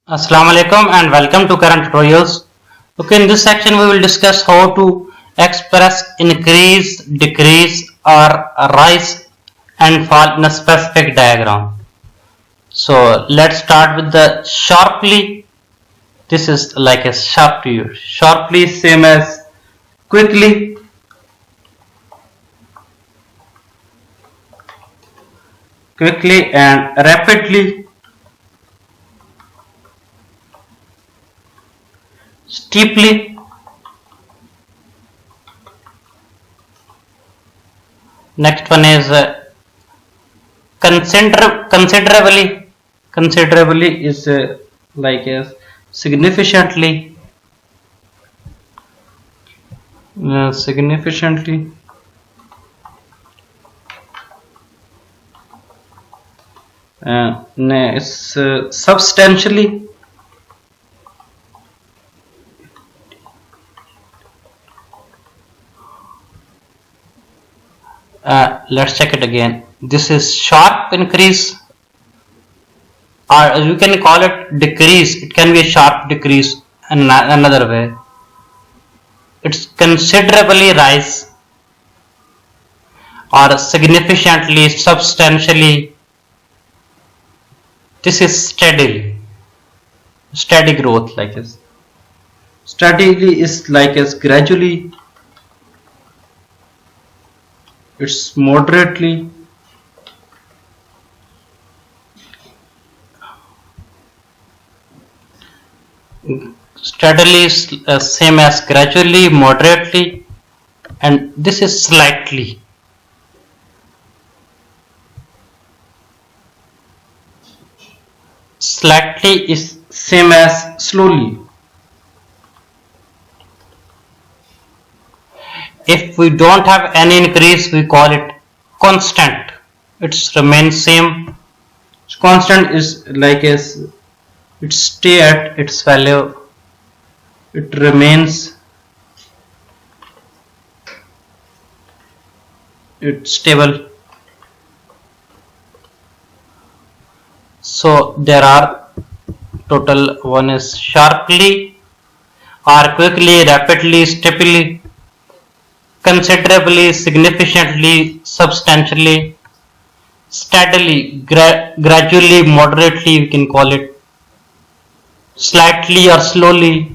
Assalamu alaikum and welcome to current tutorials. Okay, in this section we will discuss how to express increase, decrease or rise and fall in a specific diagram. So let's start with the sharply. This is like a sharp to you. Sharply same as quickly. Quickly and rapidly. Steeply. Next one is considerably. Considerably is like significantly. Significantly. It's substantially. Let's check it again. This is sharp increase, or you can call it decrease. It can be a sharp decrease in another way. It's considerably rise or significantly, substantially. This is steadily, steady growth like this. Steadily is like as gradually. It's moderately. Steadily is same as gradually, moderately, and this is slightly. Slightly is same as slowly. If we don't have any increase, we call it constant. It remains same. Constant is like as it stay at its value. It remains. It's stable. So there are total one is sharply or quickly, rapidly, steeply, considerably, significantly, substantially, steadily, gradually, moderately, we can call it, slightly or slowly,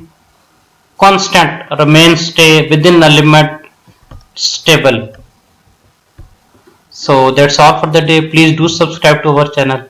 constant, remain, stay within a limit, stable. So that's all for the day. Please do subscribe to our channel.